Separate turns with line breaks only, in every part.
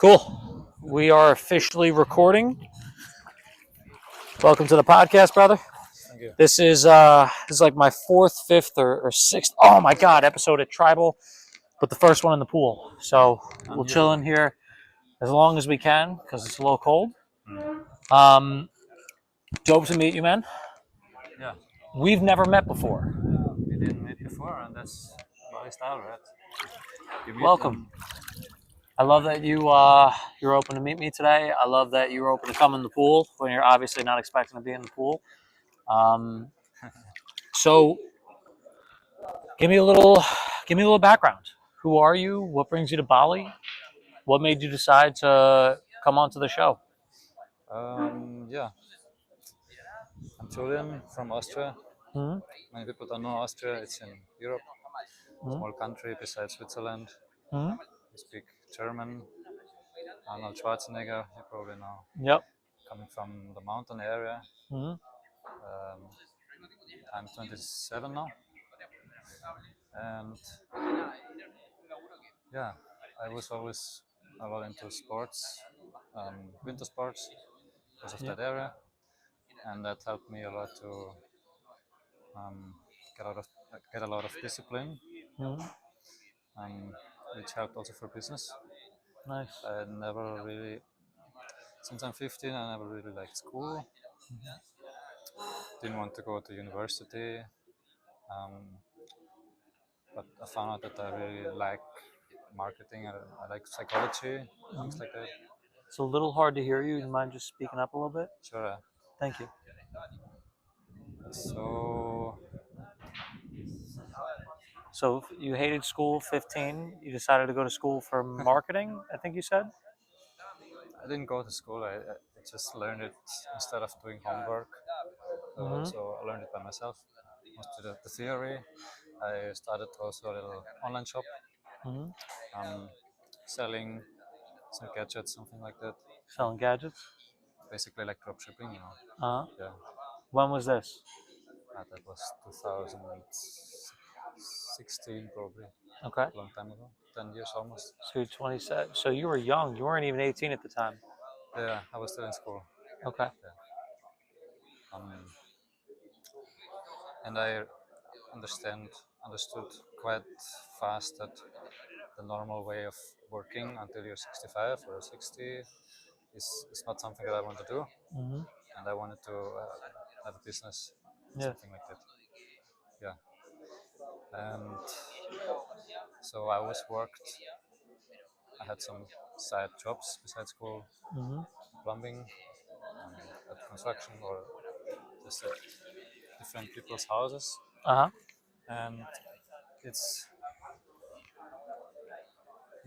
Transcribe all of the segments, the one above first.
Cool. We are officially recording. Welcome to the podcast, brother.
Thank you.
This is like my fourth, fifth, or sixth. Oh my God, episode at Tribal, but the first one in the pool. So we'll chill in here as long as we can because it's a little cold. Dope to meet you, man.
Yeah,
We've never met before.
we didn't meet before, and that's my style, right? You meet
Welcome. I love that you're open to meet me today. I love that you were open to come in the pool when you're obviously not expecting to be in the pool. So give me a little background. Who are you? What brings you to Bali? What made you decide to come onto the show?
yeah, I'm Julian from Austria.
Mm-hmm.
Many people don't know Austria. It's in Europe,
Mm-hmm.
small country beside Switzerland.
Mm-hmm.
We speak German. Arnold Schwarzenegger, you probably know.
Yep.
Coming from the mountain area.
Mm-hmm.
I'm 27 now, and yeah, I was always a lot into sports, winter sports, because of
Yep.
that area, and that helped me a lot to um, get a lot of discipline,
Mm-hmm.
um, which helped also for business.
Nice.
I never really, since I'm 15, I never really liked school. Didn't want to go to university, um, but I found out that I really like marketing. I like psychology, things like that.
It's a little hard to hear you. You mind just speaking up a little bit?
Sure.
Thank you.
So
So you hated school, 15. You decided to go to school for marketing, I think you said?
I didn't go to school. I just learned it instead of doing homework.
Mm-hmm.
So I learned it by myself. Most of the theory. I started also a little online shop,
Mm-hmm.
selling some gadgets, something like that.
Selling gadgets?
Basically like drop shipping,
Uh-huh.
Yeah,
When was this?
that was 2016 probably,
Okay.
a long time ago, 10 years almost.
So you're 27. So you were young. You weren't even 18 at the time.
Yeah, I was still in school.
Okay.
Um, and I understood quite fast that the normal way of working until you're 65 or 60 is not something that I want to do,
Mm-hmm.
and I wanted to have a business,
Yeah.
something like that. Yeah, and so I always worked. I had some side jobs besides school,
Mm-hmm.
plumbing, at construction, or just at different people's houses,
Uh-huh.
and it's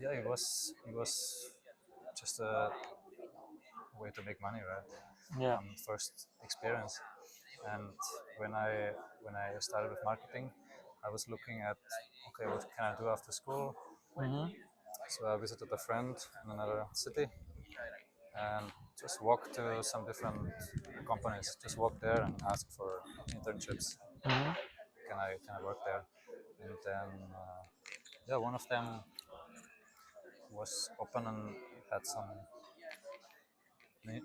yeah, it was just a way to make money, right?
Yeah.
First experience, and when I started with marketing, I was looking at, okay, what can I do after school?
Mm-hmm.
So I visited a friend in another city and just walked to some different companies. Just walk there and ask for internships.
Mm-hmm.
Can I work there? And then yeah, one of them was open and had some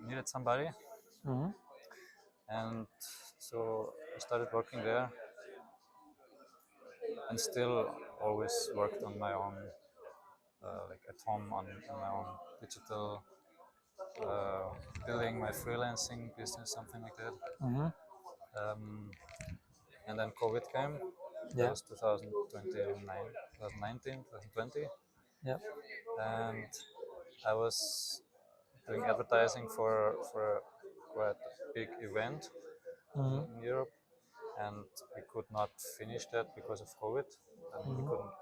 needed somebody,
Mm-hmm.
and so I started working there, and still always worked on my own, like at home on my own digital, uh, building my freelancing business, something like that.
Mm-hmm.
And then COVID came. That
Yeah.
was 2029, 2019, 2020,
Yeah.
and I was doing advertising for a quite big event
Mm-hmm.
in Europe, and we could not finish that because of COVID, and we
Mm-hmm.
couldn't.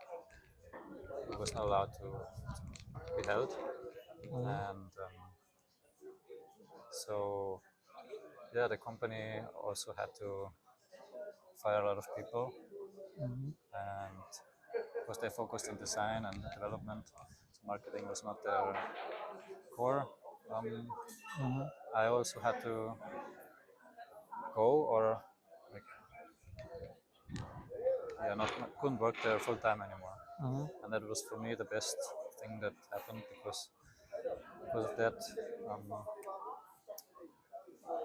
It was not allowed to be held,
Mm-hmm.
and so yeah, the company also had to fire a lot of people,
Mm-hmm.
and because they focused on design and development, so marketing was not their core. Um,
Mm-hmm.
I also had to go, or like, yeah, not couldn't work there full time anymore,
Mm-hmm.
and that was for me the best thing that happened, because because of that, um,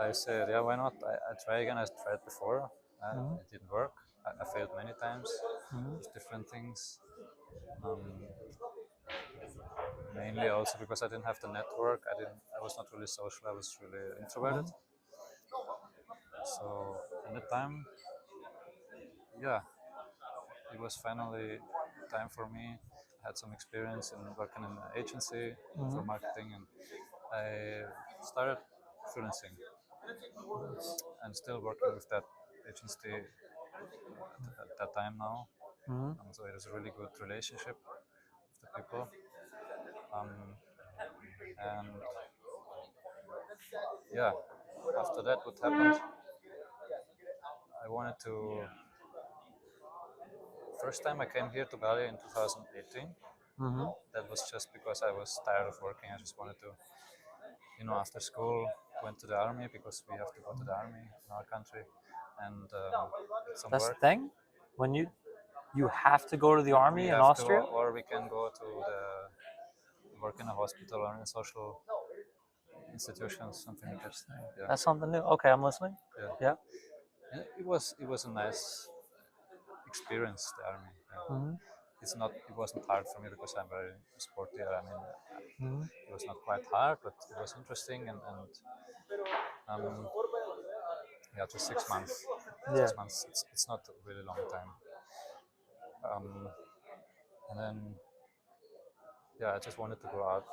I said, yeah, why not? I try again. I tried before. It didn't work. I failed many times with different things. Um, Mainly also because I didn't have the network. I was not really social. I was really introverted. So in the time, yeah, it was finally time for me. I had some experience in working in an agency for marketing, and I started freelancing and still working with that agency at that time now. So it is a really good relationship with the people. Um, and yeah, after that, what happened? I wanted to. First time I came here to Bali in 2018. That was just because I was tired of working. I just wanted to, after school, went to the army because we have to go to the army in our country, and did some
That's the
work.
thing. When you have to go to the army
We
in
have to,
Austria.
or we can go to the work in a hospital or in a social institutions, something like that. Yeah,
That's something new. Okay, I'm listening.
yeah.
Yeah.
And it was a nice experience, the army. Yeah. It wasn't hard for me because I'm very sporty. I mean, it was not quite hard, but it was interesting, and yeah, just 6 months.
Yeah.
6 months. It's not a really long time. Um, and then yeah, I just wanted to go out,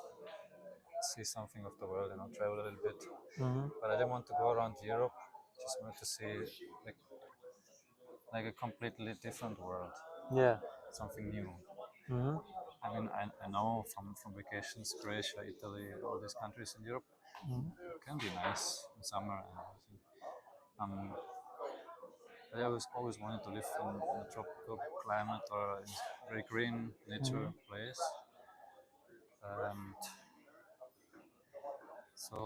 see something of the world, travel a little bit. But I didn't want to go around Europe. Just wanted to see like like a completely different world,
Yeah.
something new. I mean, I know from vacations, Croatia, Italy, all these countries in Europe can be nice in summer and everything. I always wanted to live in a tropical climate or in very green nature place. And so,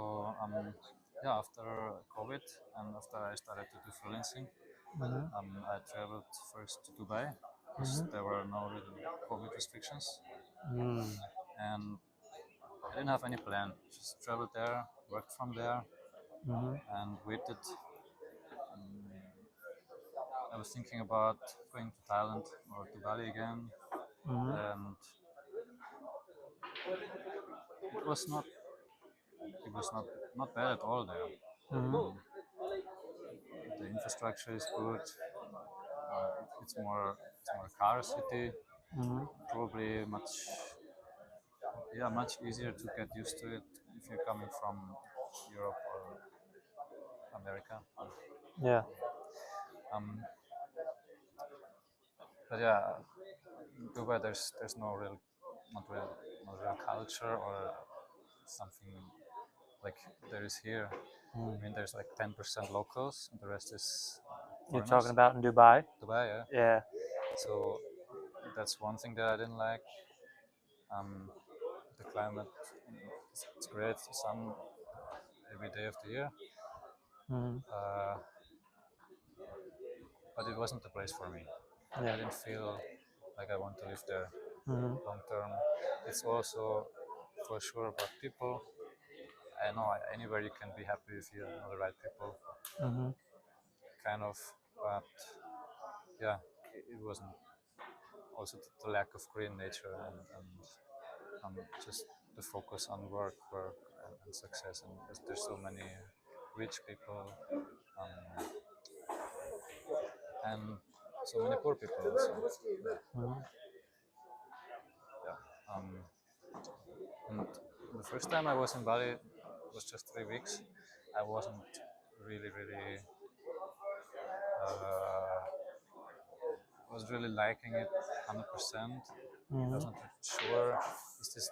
yeah, after COVID and after I started to do freelancing, I traveled first to Dubai because there were no really COVID restrictions. And I didn't have any plan. Just traveled there, worked from there, and waited. I was thinking about going to Thailand or to Bali again, and it was not not bad at all there. The infrastructure is good. It's more car city. Probably much easier to get used to it if you're coming from Europe or America.
Yeah.
Um, but yeah, in Dubai there's not real not real culture or something like there is here. I mean, there's like 10% locals, and the rest is
You're
foreigners.
talking about in Dubai?
Dubai, yeah.
Yeah.
So that's one thing that I didn't like. Um, the climate, it's great, sun every day of the year, uh, but it wasn't the place for me. I didn't feel like I want to live there long term. It's also for sure about people. I know anywhere you can be happy if you know the right people, kind of, but yeah, it wasn't. Also, the lack of green nature and just the focus on work, and success. And there's so many rich people um, and so many poor people also. Yeah. And the first time I was in Bali was just 3 weeks. I wasn't really was really liking it 100%. I was not sure, is this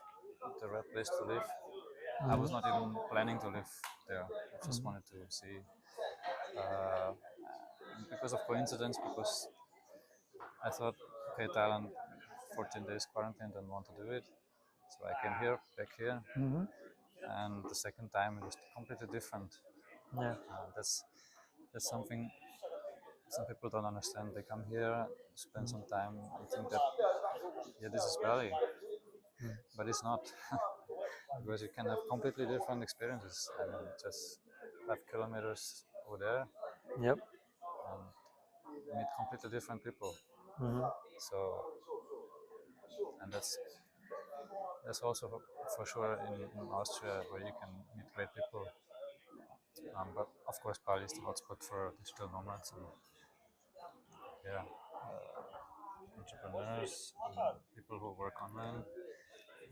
the right place to live? I was not even planning to live there. I just wanted to see. Uh, because of coincidence, because I thought, okay, Thailand, 14 days quarantine, don't want to do it. So I came here, back here, and the second time it was completely different.
Yeah.
That's something some people don't understand. They come here, spend some time, and think that yeah, this is Bali, but it's not. because you can have completely different experiences. I mean, just 5 kilometers over there
Yep.
and meet completely different people.
Hmm.
So, and that's also for sure in Austria where you can meet great people. But of course, Bali is the hotspot for digital nomads and yeah, entrepreneurs, and people who work online.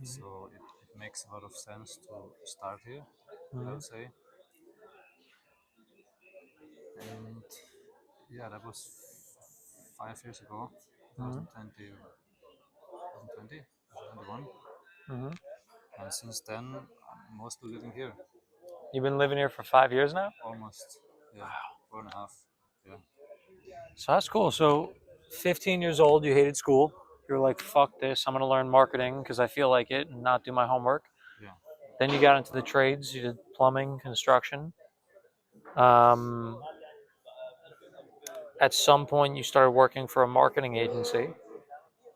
So it makes a lot of sense to start here, I would say. And yeah, that was 5 years ago, 2020, 2020, 2021.
Hmm.
And since then, I'm mostly living here.
You've been living here for 5 years now?
Almost, yeah, 4.5. Yeah,
So that's cool. So 15 years old, you hated school. You're like, fuck this. I'm going to learn marketing because I feel like it and not do my homework.
yeah.
Then you got into the trades. You did plumbing, construction. Um, at some point, you started working for a marketing agency.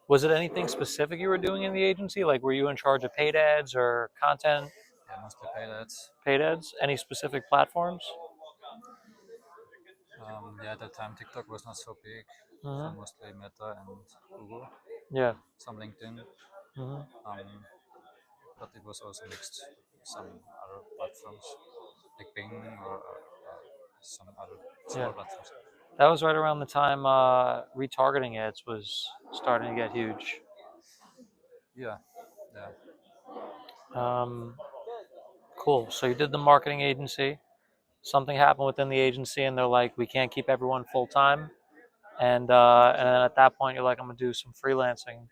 Was it anything specific you were doing in the agency? Like, were you in charge of paid ads or content
Yeah, mostly paid ads.
paid ads? Any specific platforms?
Yeah, at that time TikTok was not so big, so
Hmm.
mostly Meta and Google,
Yeah.
some LinkedIn,
Hmm.
but it was also mixed with some other platforms like Bing or some other
Yeah.
small platforms.
That was right around the time retargeting ads was starting to get huge.
Yeah, yeah,
Um, cool. So you did the marketing agency. Something happened within the agency, and they're like, we can't keep everyone full time. And then at that point, you're like, I'm gonna do some freelancing.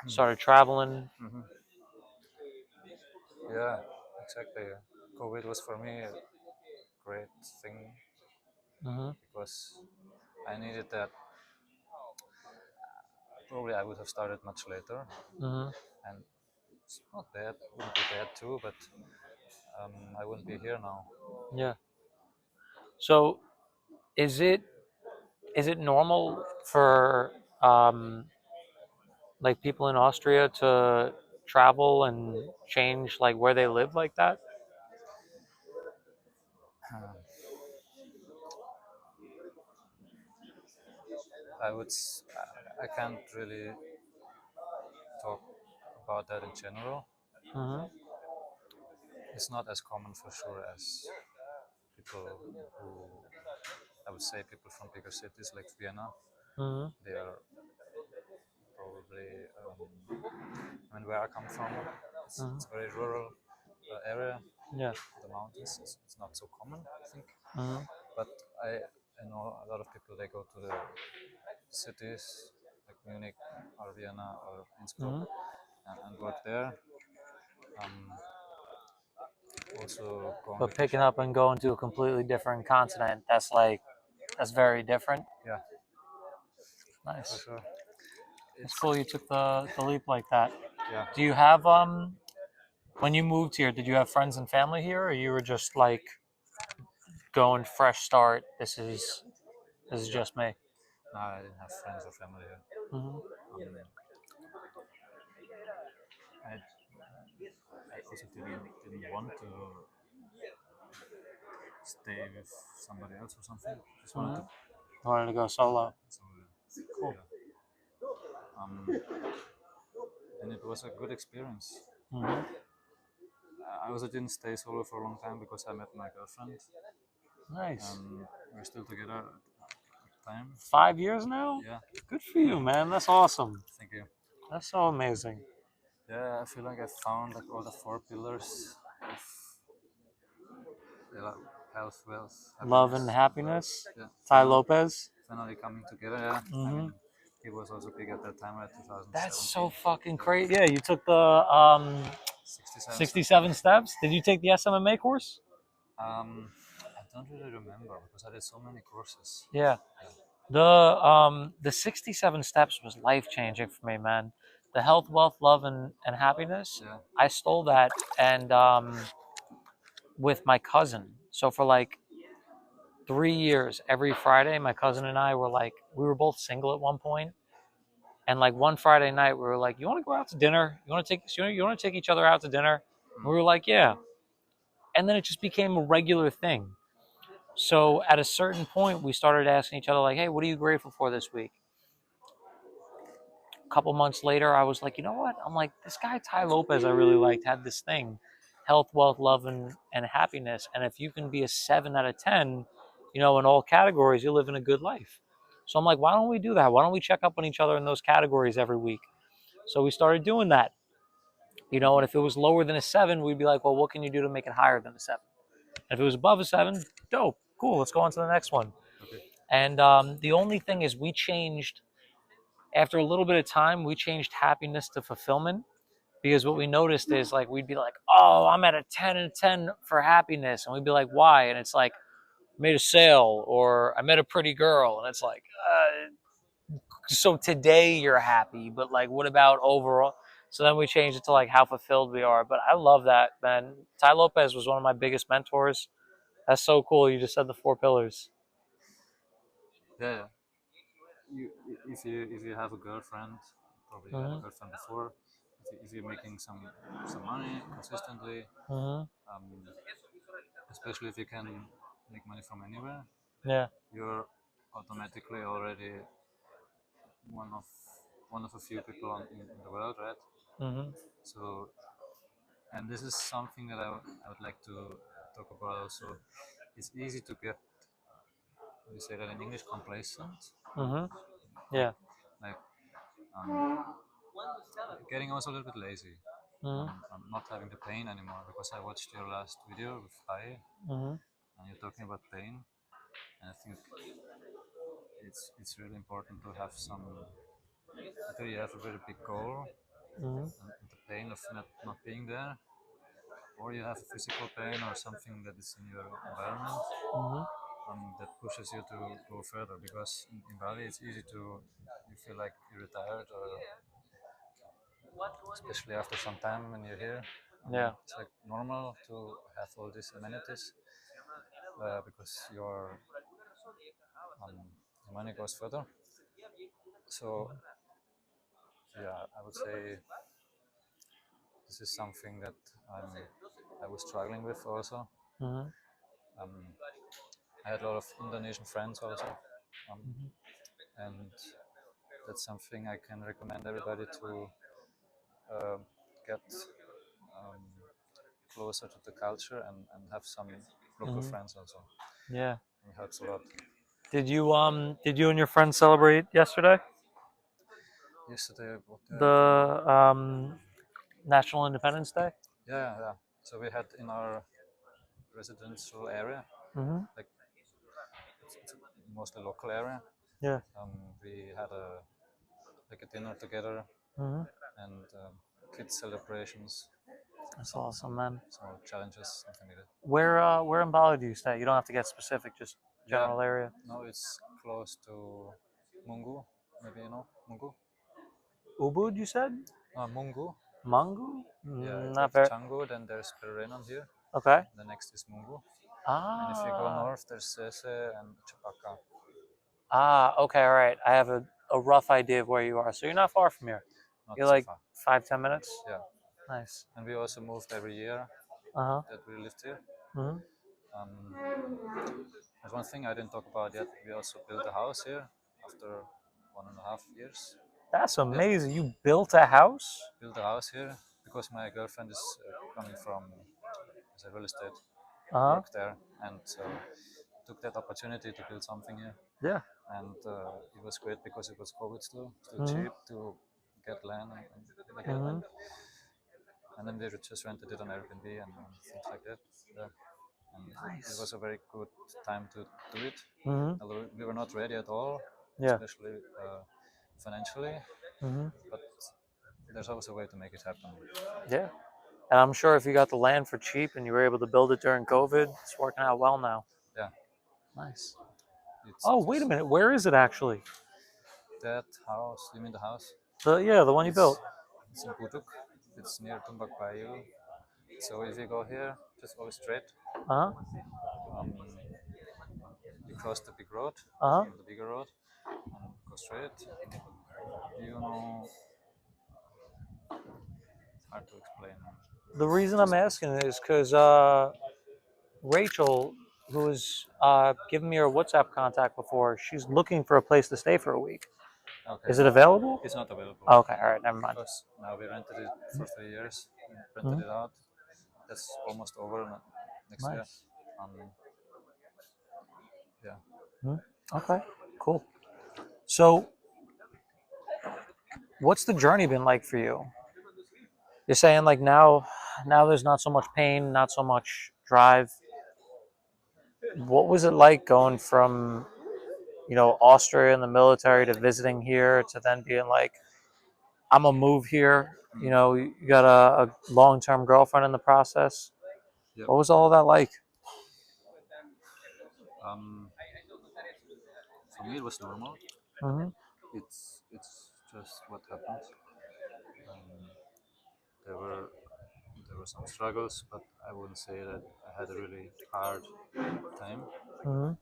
Started traveling.
hmm yeah, exactly. COVID was for me a great thing
Hmm.
because I needed that. Probably I would have started much later,
Hmm.
and it's not bad, wouldn't be bad too, but I wouldn't be here now.
Yeah. So is it is it normal for um, like people in Austria to travel and change like where they live like that?
Um, I would, I can't really talk about that in general.
Hmm.
It's not as common for sure as people who, I would say, people from bigger cities like Vienna.
Hmm.
They are probably, I mean, where I come from, it's a very rural area,
Yeah.
the mountains. It's not so common, I think.
Hmm.
But I know a lot of people, they go to the cities like Munich or Vienna or Innsbruck
Hmm.
and work there. Um, Also go on
But picking
vacation.
up and going to a completely different continent, that's very different.
Yeah, for
Nice.
sure.
It's
It's
cool you took the leap like that.
yeah.
Do you have when you moved here, did you have friends and family here, or you were just like going fresh start? This is
Yeah.
just me.
No, I didn't have friends or family here.
Hmm.
I, I also didn't want to stay with somebody else or something. Just wanted
Hmm.
to
Wanted to go solo.
somewhere.
Cool.
Yeah. And it was a good experience.
Hmm.
I also didn't stay solo for a long time because I met my girlfriend.
Nice.
We're still together at the time.
5 years now.
Yeah,
Good for you, man. That's awesome.
thank you.
That's so amazing.
Yeah, I feel like I found like all the four pillars of yeah, health, wealth,
Love and
happiness.
happiness.
Yeah,
Ty Lopez.
finally coming together. Yeah, I
Hmm.
mean, he was also big at that time, right?
That's
2017,
so fucking crazy. Yeah, you took the
67 steps.
67 steps. Did you take the SMMA course?
I don't really remember because I did so many courses.
Yeah. The 67 steps was life changing for me, man. The health, wealth, love, and happiness.
Yeah,
I stole that and with my cousin. So for like 3 years, every Friday, my cousin and I were like, we were both single at one point, and like one Friday night, we were like, you want to go out to dinner? You want to take each other out to dinner? We were like, yeah. And then it just became a regular thing. So at a certain point, we started asking each other, like, hey, what are you grateful for this week? A couple months later, I was like, you know what? I'm like, this guy, Ty Lopez, I really liked, had this thing, health, wealth, love, and happiness. And if you can be a 7 out of 10, in all categories, you live in a good life. So I'm like, why don't we do that? Why don't we check up on each other in those categories every week? So we started doing that. And if it was lower than a 7, we'd be like, well, what can you do to make it higher than a 7? And if it was above a 7, dope, cool, let's go on to the next one.
Okay.
And the only thing is, we changed, after a little bit of time, we changed happiness to fulfillment. Because what we noticed is, like, we'd be like, oh, I'm at a 10 and 10 for happiness. And we'd be like, why? And it's like, made a sale, or I met a pretty girl. And it's like, so today you're happy, but like, what about overall? So then we changed it to like how fulfilled we are. But I love that, man. Ty Lopez was one of my biggest mentors. That's so cool. You just said the 4 pillars.
Yeah. If you have a girlfriend, probably you had a girlfriend before. If you're making some money consistently,
Mm-hmm.
um, especially if you can make money from anywhere,
Yeah.
you're automatically already one of one of a few people in the world, right?
Mm-hmm.
So, and this is something that I would like to talk about also. It's easy to get, we say that in English, complacent.
Mm-hmm. Yeah.
Like um, getting also a little bit lazy.
Mm-hmm.
I'm not having the pain anymore because I watched your last video with Kai
Mm-hmm.
and you're talking about pain. And I think it's really important to have some. Either you have a very big goal
Mm-hmm.
and the pain of not being there, or you have a physical pain or something that is in your environment
Mm-hmm.
that pushes you to go further. Because in Bali, it's easy to you feel like you're retired, or especially after some time when you're here.
Yeah.
It's like normal to have all these amenities because your money goes further. So yeah, I would say this is something that I was struggling with also.
Mm-hmm.
Um, I had a lot of Indonesian friends also, um, and that's something I can recommend everybody to get um, closer to the culture and have some local
Mm-hmm.
friends also.
Yeah.
It helps a lot.
Did you and your friends celebrate yesterday?
Yesterday, what did I do?
The National Independence Day?
Yeah, yeah. So we had in our residential area,
Mm-hmm.
like it's mostly local area.
Yeah.
We had a dinner together
Mm-hmm.
and kids celebrations,
That's
some
awesome, man.
small challenges, something like that.
Where in Bali do you stay? You don't have to get specific, just
Yeah,
general area.
no, it's close to Mungu. Maybe you know Mungu.
Ubud, you said?
Mungu.
Mangu?
Yeah, it's
Not
after
very.
Canggu, then there's Perenan here.
Okay.
The next is Mungu. And if you go
Ah.
north, there's Sese and Chapaka.
Okay, all right. I have a rough idea of where you are. So you're not far from here.
Not
You're
so
like
far.
5-10 minutes.
Yeah.
Nice.
And we also moved every year
Uh-huh.
that we lived here.
Hmm.
There's one thing I didn't talk about yet. We also built a house here after 1.5 years.
That's
Yeah,
amazing. You built a house?
built a house here because my girlfriend is coming from as a real estate
Uh-huh.
work there, and so took that opportunity to build something here.
Yeah.
And it was great because it was COVID still
Hmm.
cheap to get land and like that.
Hmm.
And then we just rented it on Airbnb and things like that. Yeah. And it
Nice.
was a very good time to do it.
Hmm.
Although we were not ready at all,
Yeah.
especially financially,
Hmm.
but there's always a way to make it happen.
Yeah. And I'm sure if you got the land for cheap and you were able to build it during COVID, it's working out well now.
Yeah,
Nice.
it's
Oh,
it
wait a
was
minute. Where is it actually?
that house. You mean the house?
The one you
It's
built.
it's in Buduk. It's near Tumbak Bayu. So if you go here, just go straight.
Uh-huh.
Um, you cross the big road,
Uh-huh.
the bigger road, and go straight. You know, it's hard to explain.
The reason I'm asking is because Rachel, who was giving me her WhatsApp contact before, she's looking for a place to stay for a week.
Okay.
Is it available?
It's not available.
Oh, okay, all right, never mind.
Because now we rented it for 3 years, rented it out. That's almost over next year.
Nice.
Yeah.
Okay, cool. So, what's the journey been like for you? You're saying like now there's not so much pain, not so much drive. What was it like going from, Austria in the military to visiting here to then being like, I'm gonna move here. You got a long-term girlfriend in the process.
Yep.
What was all of that like?
For me, it was normal.
Mm-hmm.
It's just what happened. Um, there were there were some struggles, but I wouldn't say that I had a really hard time.
Mm-hmm.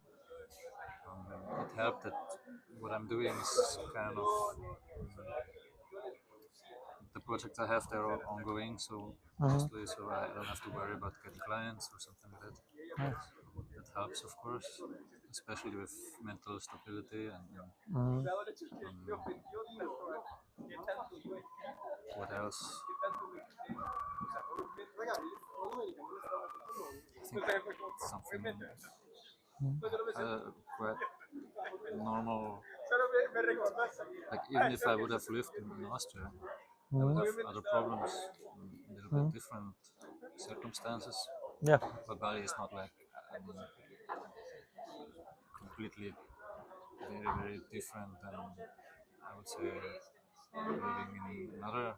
It helped that what I'm doing is kind of the projects I have they're all ongoing, so
Mm-hmm.
mostly so I don't have to worry about getting clients or something like that.
Nice.
That helps, of course, especially with mental stability and
Mm-hmm.
what else? I think something quite normal. Like even if I would have lived in Austria, I would have other problems, a little bit different circumstances.
Yeah.
But Bali is not like completely very different than I would say living in another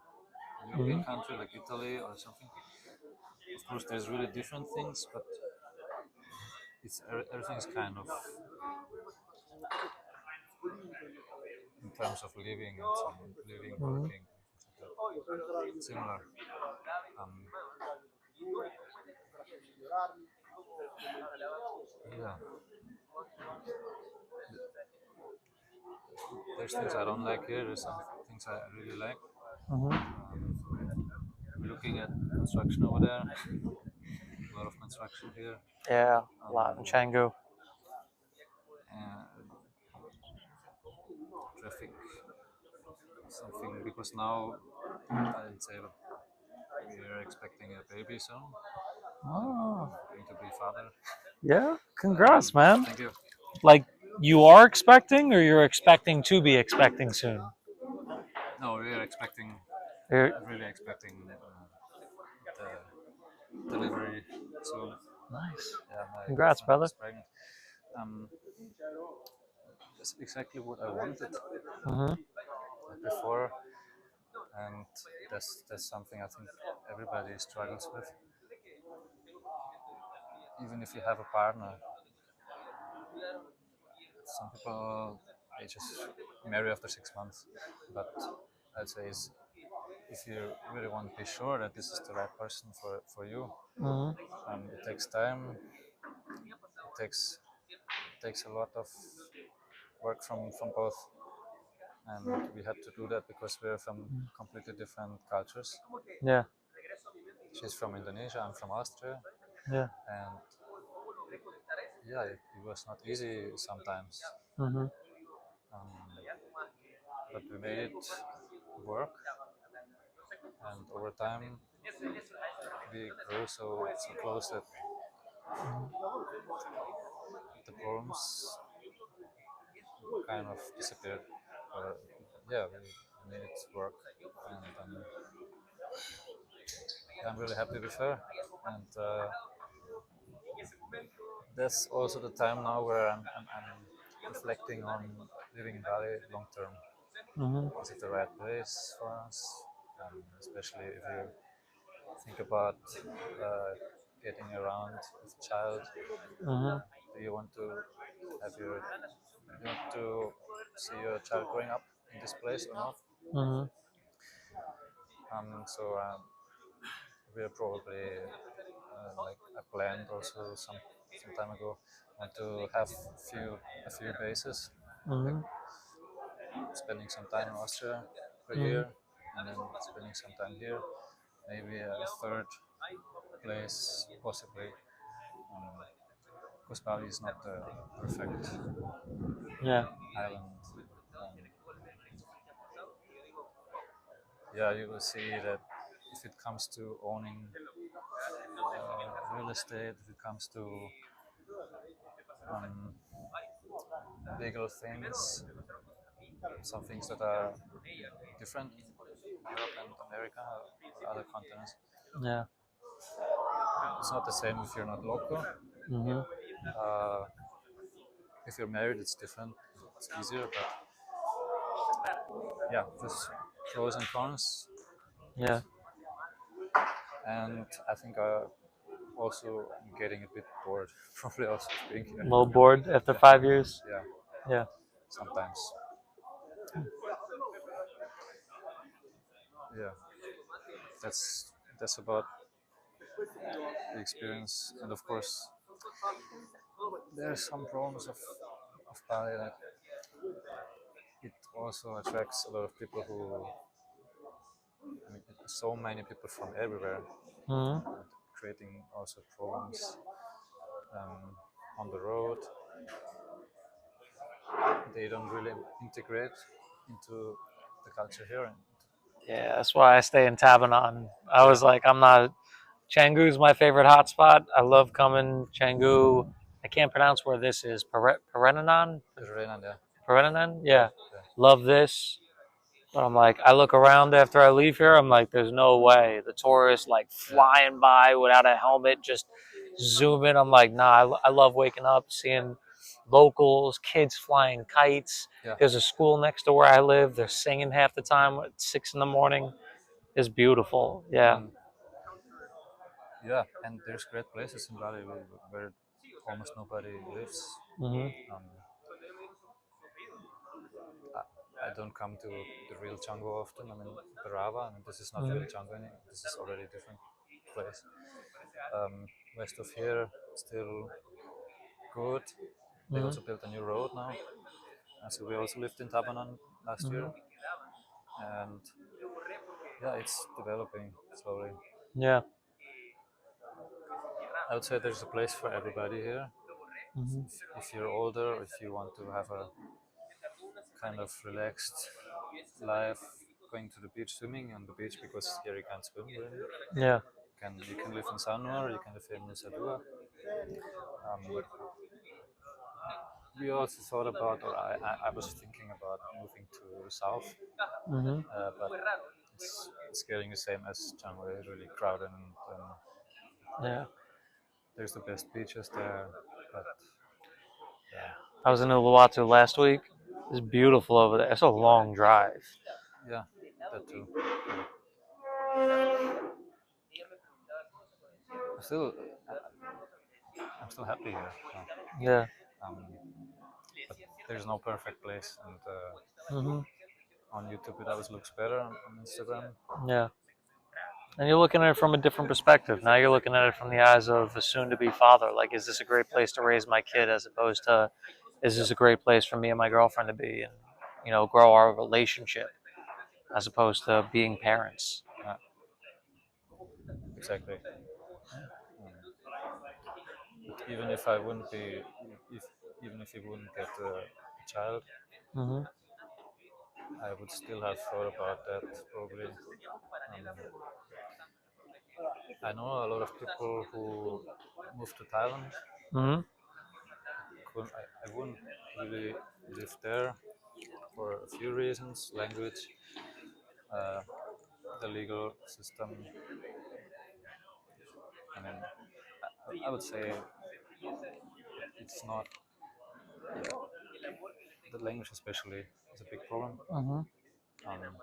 European country like Italy or something. Of course, there's really different things, but everything is kind of in terms of living and so on, living, working, similar. Um, yeah, there's things I don't like here. There's some things I really like.
Mm-hmm.
We're looking at construction over there. A lot of construction here.
Yeah, a lot in Canggu.
And traffic, something because now I'd say we're expecting a baby soon.
Oh,
Going to be father.
yeah. Congrats, man.
Thank you.
Like you are expecting, or you're expecting to be expecting soon.
No, we're expecting.
You're-
Really expecting the delivery soon.
Nice.
Yeah, my
Congrats,
girlfriend
brother.
is pregnant. Um, that's exactly what I wanted
Mm-hmm.
before, and that's something I think everybody struggles with. Even if you have a partner, some people they just marry after 6 months. But I'd say is if you really want to be sure that this is the right person for you,
Mm-hmm.
it takes time. It takes a lot of work from both, and we had to do that because we're from completely different cultures.
Yeah.
She's from Indonesia, I'm from Austria,
Yeah.
and yeah, it was not easy sometimes,
Mm-hmm.
but we made it work, and over time we grew so close that the problems kind of disappeared. Yeah, we made it work, and I'm really happy with her, and that's also the time now where I'm reflecting on living in Bali long term.
Mm-hmm.
Is it the right place for us? Especially if you think about getting around with a child.
Mm-hmm.
Do you want to have you want to see your child growing up in this place or not?
Mm-hmm.
So we're probably like I planned also some time ago want to have a few bases, like
Mm-hmm.
spending some time in Austria per
Mm-hmm.
year, and then spending some time here, maybe a third place possibly. Because Bali is not the perfect
Yeah.
island. Yeah, you will see that if it comes to owning real estate, if it comes to um, legal things, some things that are different in Europe and America or other continents.
Yeah.
It's not the same if you're not local.
Mm-hmm.
Uh, if you're married, it's different. It's easier, but yeah, just pros and cons.
Yeah.
And I think I also am getting a bit bored, probably also being
A
here.
little bored after
Yeah,
5 years.
yeah,
Yeah.
sometimes. Yeah, that's that's about the experience, and of course, there are some problems of Bali. Like it also attracts a lot of people who, I mean, so many people from everywhere,
Mm-hmm.
and creating also problems um, on the road. They don't really integrate into the culture here. And
Yeah, that's why I stay in Tabanan. I
yeah,
was like, I'm not. Canggu's my favorite hotspot. I love coming Canggu. I can't pronounce where this is. Perenanan?
Renan, yeah,
Perenanan?
yeah,
Yeah.
yeah,
Love this. But I'm like, I look around after I leave here. I'm like, there's no way. The tourists like
yeah,
flying by without a helmet, just zooming. I'm like, nah, I love waking up, seeing locals, kids flying kites.
yeah.
There's a school next to where I live. They're singing half the time at 6 in the morning. It's beautiful. Yeah.
Mm. Yeah, and there's great places in Bali where almost nobody lives.
Hmm.
Um, I don't come to the real Canggu often. I mean, Barava, and this is not real Canggu. This is already a different place. West of here, still good. They
Hmm.
also built a new road now. And so we also lived in Tabanan last year,
Hmm.
and yeah, it's developing slowly.
Yeah.
I would say there's a place for everybody here.
Hmm.
If you're older, if you want to have a kind of relaxed life, going to the beach, swimming on the beach because here you can't swim really.
Yeah.
You can live in Sanur, you can live in Nusa Dua. We also thought about, or I was thinking about moving to the south,
Hmm.
but it's getting the same as Chiang Mai, really crowded, and
Yeah.
there's the best beaches there, but
Yeah. I was in Uluwatu last week. It's beautiful over there. It's a long drive.
yeah, that too. I'm still, I'm still happy here.
Yeah.
Um, but there's no perfect place, and
Hmm.
on YouTube it always looks better. On Instagram,
Yeah. And you're looking at it from a different perspective. Now you're looking at it from the eyes of a soon-to-be father. Like, is this a great place to raise my kid, as opposed to, is this a great place for me and my girlfriend to be, and grow our relationship, as opposed to being parents.
exactly. Even if I wouldn't be, if even if you wouldn't get a child,
Hmm.
I would still have thought about that probably. I know a lot of people who moved to Thailand.
Hmm.
I wouldn't really live there for a few reasons: language, uh, the legal system. I mean, I would say it's not the language, especially, is a big problem.
Hmm.
Um,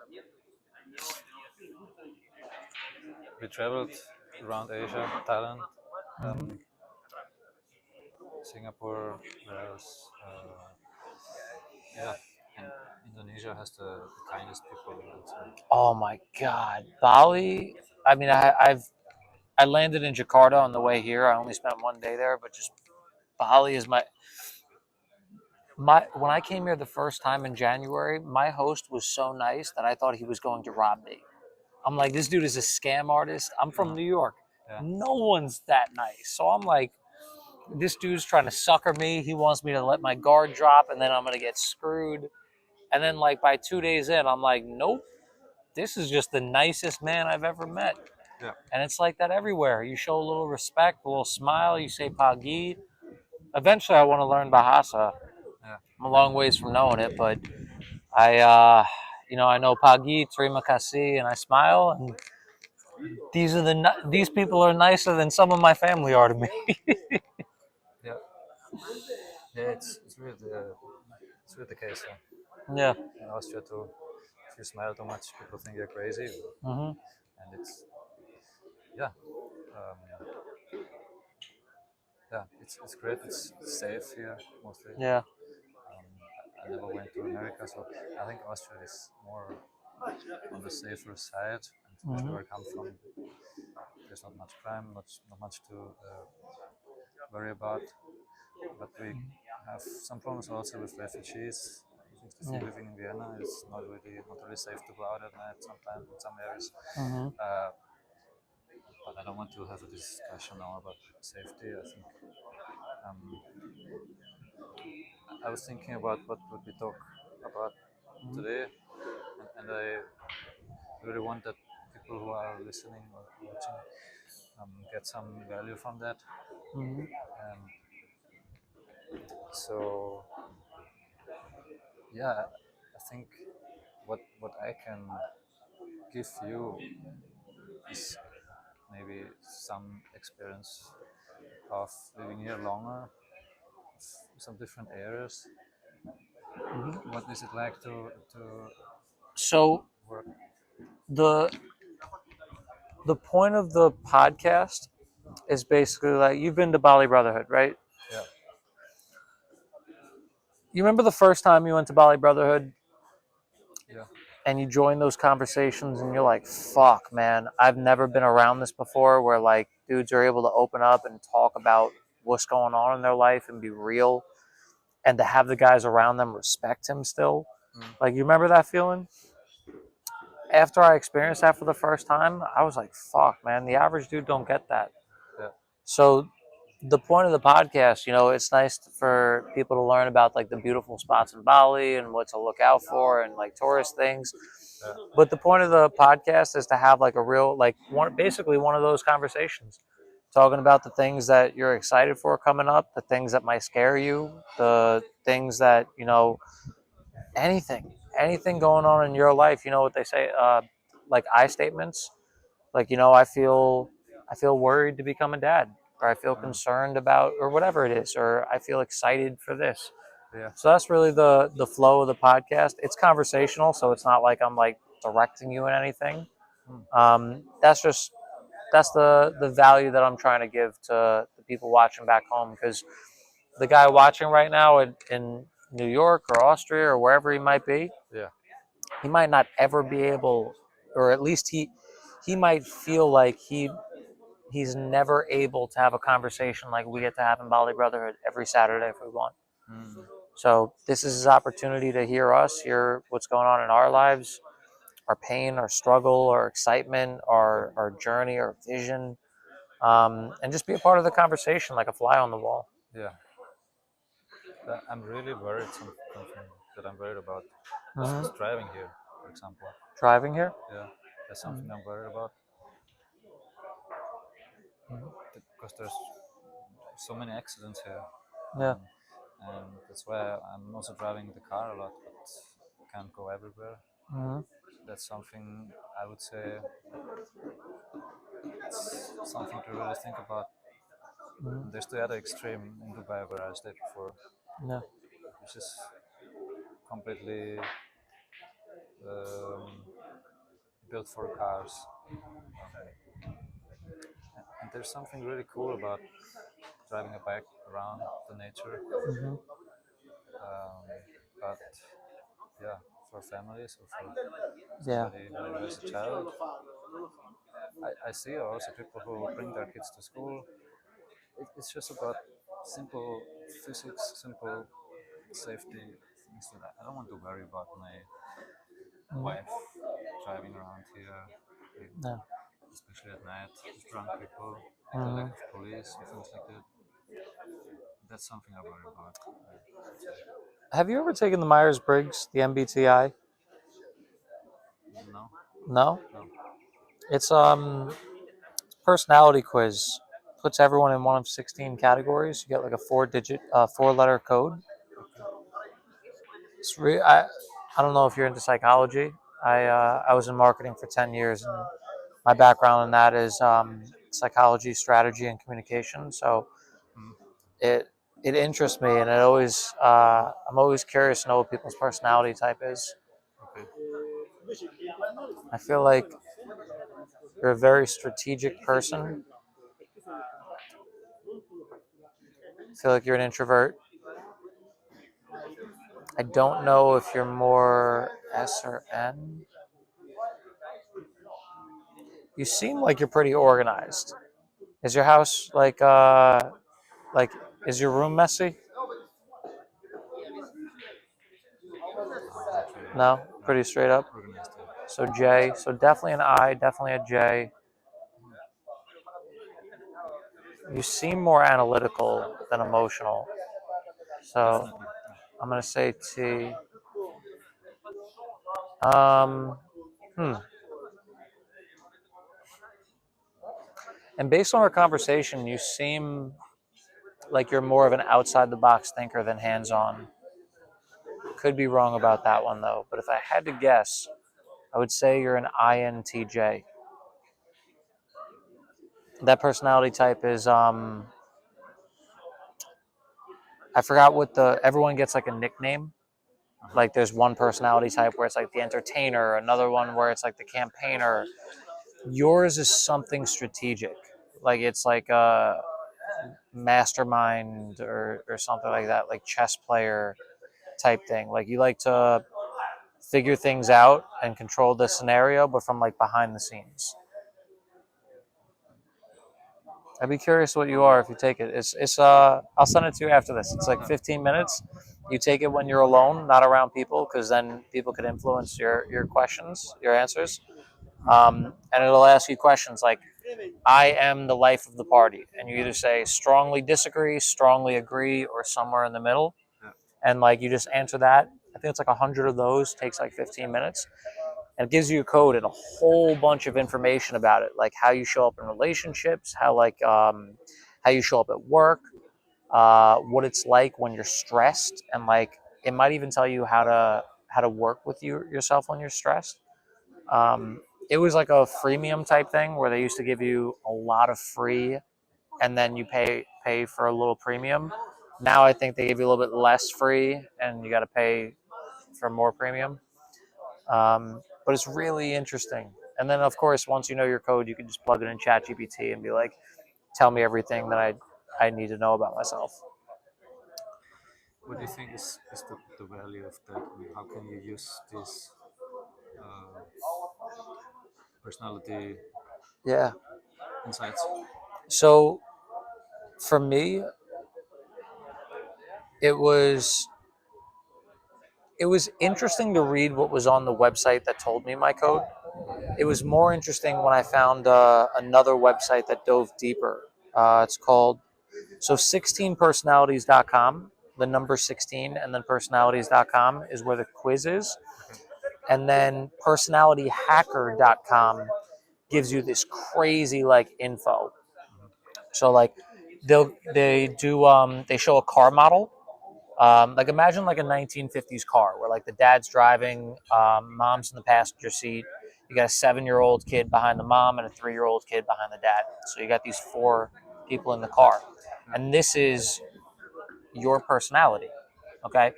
we traveled around Asia, Thailand,
Hmm.
um, Singapore, whereas yeah, and Indonesia has the kindest people. I would say.
Oh my God, Bali. I mean, I landed in Jakarta on the way here. I only spent 1 day there, but just Bali is my. When I came here the first time in January, my host was so nice that I thought he was going to rob me. I'm like, this dude is a scam artist. I'm from New York.
Yeah.
No one's that nice. So I'm like, this dude's trying to sucker me. He wants me to let my guard drop, and then I'm gonna get screwed. And then like by 2 days in, I'm like, nope, this is just the nicest man I've ever met.
Yeah.
And it's like that everywhere. You show a little respect, a little smile. You say pagi. Eventually, I want to learn Bahasa.
Yeah.
I'm a long ways from knowing it, but I, I know pagi, terima kasih, and I smile. And these people are nicer than some of my family are to me.
Yeah. Yeah. It's really the case.
Yeah.
In Austria too, if you smile too much, people think you're crazy.
Mm-hmm.
And it's yeah, um, yeah. It's great. It's safe here mostly.
Yeah.
I never went to America, so I think Austria is more on the safer side. And especially where I come from, there's not much crime, not much to worry about. But we have some problems also with refugees. If you're living in Vienna, it's not really safe to go out at night sometimes in some areas.
Mm-hmm.
But I don't want to have a discussion now about safety. I think um, I was thinking about what would we talk about today, and I really want that people who are listening or watching get some value from that.
Mm-hmm.
And so, yeah, I think what I can give you is maybe some experience of living here longer, some different areas. What is it like to
So
work?
the the point of the podcast is basically like you've been to Bali Brotherhood, right?
Yeah,
You remember the first time you went to Bali Brotherhood
yeah,
and you join those conversations and you're like, fuck, man, I've never been around this before where like dudes are able to open up and talk about what's going on in their life and be real and to have the guys around them respect him still. Like, you remember that feeling? After I experienced that for the first time, I was like, fuck, man, the average dude don't get that.
yeah,
So the point of the podcast, it's nice for people to learn about like the beautiful spots in Bali and what to look out for and like tourist things.
yeah,
But the point of the podcast is to have like a real, like basically one of those conversations, talking about the things that you're excited for coming up, the things that might scare you, the things that anything going on in your life. You know what they say, like I statements, like I feel worried to become a dad, or I feel concerned about, or whatever it is, or I feel excited for this.
yeah,
So that's really the flow of the podcast. It's conversational, so it's not like I'm like directing you in anything. That's the value that I'm trying to give to the people watching back home, because the guy watching right now in New York or Austria or wherever he might be,
yeah,
he might not ever be able, or at least he might feel like he's never able to have a conversation like we get to have in Bali Brotherhood every Saturday if we want. So this is his opportunity to hear us, hear what's going on in our lives, our pain, our struggle, our excitement, our journey, our vision, and just be a part of the conversation like a fly on the wall.
yeah. I'm really worried. Something that I'm worried about is
Mm-hmm.
driving here, for example.
Driving here?
Yeah, that's something I'm worried about because there's so many accidents here.
Yeah.
And that's why I'm also driving the car a lot, but can't go everywhere.
Mm-hmm.
That's something I would say it's something to really think about. And there's the other extreme in Dubai where I stayed before,
Yeah.
which is completely um, built for cars. And there's something really cool about driving a bike around the nature.
Mm-hmm.
But yeah, for families or for
Yeah.
somebody who has a child, I see also people who bring their kids to school. It's just about simple physics, simple safety things that I don't want to worry about my wife driving around here. Okay.
Yeah.
Especially at night, drunk people, the lack of police, and things like that. That's something I worry about.
Have you ever taken the Myers-Briggs, the MBTI?
No,
No.
no.
It's personality quiz. Puts everyone in one of 16 categories. You get like a four-letter code. It's I don't know if you're into psychology. I was in marketing for 10 years, and my background in that is psychology, strategy, and communication. So
Mm.
it it interests me, and I'm always curious to know what people's personality type is.
Okay.
I feel like you're a very strategic person. I feel like you're an introvert. I don't know if you're more S or N. You seem like you're pretty organized. Is your house like is your room messy?
Not really.
No,
No.
pretty straight up.
Organized. Yeah.
So J, so definitely an I, definitely a J. You seem more analytical than emotional. So
Definitely.
I'm gonna say T. Um, hmm. And based on our conversation, you seem like you're more of an outside the box thinker than hands on. Could be wrong about that one though. But if I had to guess, I would say you're an INTJ. That personality type is I forgot what the everyone gets like a nickname. Like there's one personality type where it's like the entertainer, another one where it's like the campaigner. Yours is something strategic. Like it's like a mastermind or something like that, like chess player type thing. Like you like to figure things out and control the scenario, but from like behind the scenes. I'd be curious what you are if you take it. It's I'll send it to you after this. It's like 15 minutes. You take it when you're alone, not around people, because then people could influence your questions, your answers. And it'll ask you questions like, "I am the life of the party," and you either say strongly disagree, strongly agree, or somewhere in the middle.
Yeah.
And like you just answer that. I think it's like 100 of those. Takes like 15 minutes, and it gives you a code and a whole bunch of information about it, like how you show up in relationships, how you show up at work, what it's like when you're stressed, and like it might even tell you how to work with yourself when you're stressed. It was like a freemium type thing where they used to give you a lot of free, and then you pay for a little premium. Now I think they give you a little bit less free, and you got to pay for more premium. But it's really interesting. And then, of course, once you know your code, you can just plug it in ChatGPT and be like, "Tell me everything that I need to know about myself."
What do you think is the value of that? I mean, how can you use this uh, personality
Yeah.
insights?
So for me, it was it was interesting to read what was on the website that told me my code. It was more interesting when I found another website that dove deeper. It's called 16personalities.com, the number 16, and then personalities.com is where the quiz is.
Okay.
And then personalityhacker.com gives you this crazy like info. So like they show a car model. Like imagine like a 1950s car where like the dad's driving, mom's in the passenger seat. You got a 7-year-old kid behind the mom and a 3-year-old kid behind the dad. So you got these 4 people in the car, and this is your personality. Okay,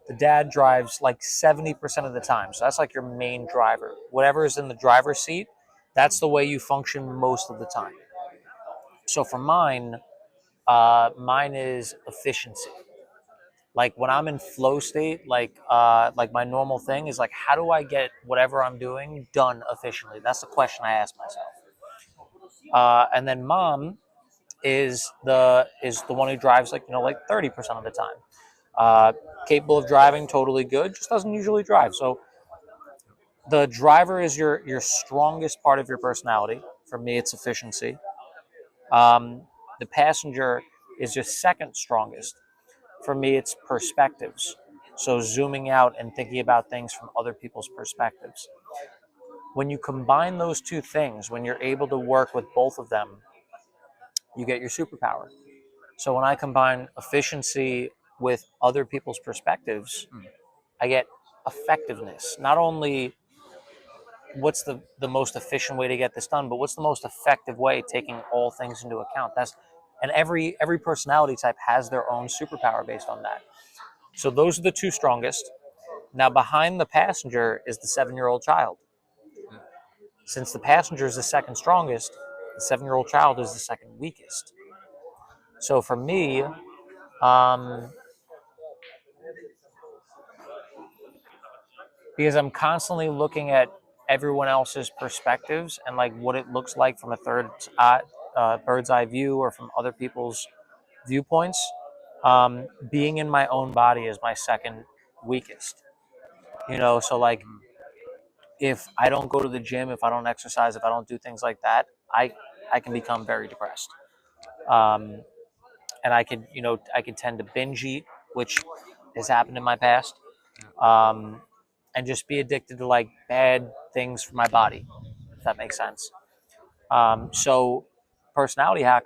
the dad drives like 70% of the time, so that's like your main driver. Whatever is in the driver's seat, that's the way you function most of the time. So for mine is efficiency. Like when I'm in flow state, like my normal thing is like, how do I get whatever I'm doing done efficiently? That's the question I ask myself. And then mom is the one who drives like 30% of the time. Uh, Capable of driving, totally good, just doesn't usually drive. So The driver is your strongest part of your personality. For me, it's efficiency. Um, the passenger is your second strongest. For me, it's perspectives. So zooming out and thinking about things from other people's perspectives. When you combine those two things, when you're able to work with both of them, you get your superpower. So when I combine efficiency with other people's perspectives, I get effectiveness. Not only what's the most efficient way to get this done, but what's the most effective way, taking all things into account. That's and every personality type has their own superpower based on that. So those are the two strongest. Now behind the passenger is the 7-year-old child. Since the passenger is the second strongest, the 7-year-old child is the second weakest. So for me, because I'm constantly looking at everyone else's perspectives and like what it looks like from a bird's eye view or from other people's viewpoints. Being in my own body is my second weakest. So like if I don't go to the gym, if I don't exercise, if I don't do things like that, I can become very depressed. Um, and I could tend to binge eat, which has happened in my past. Um, and just be addicted to like bad things for my body, if that makes sense. So personality hack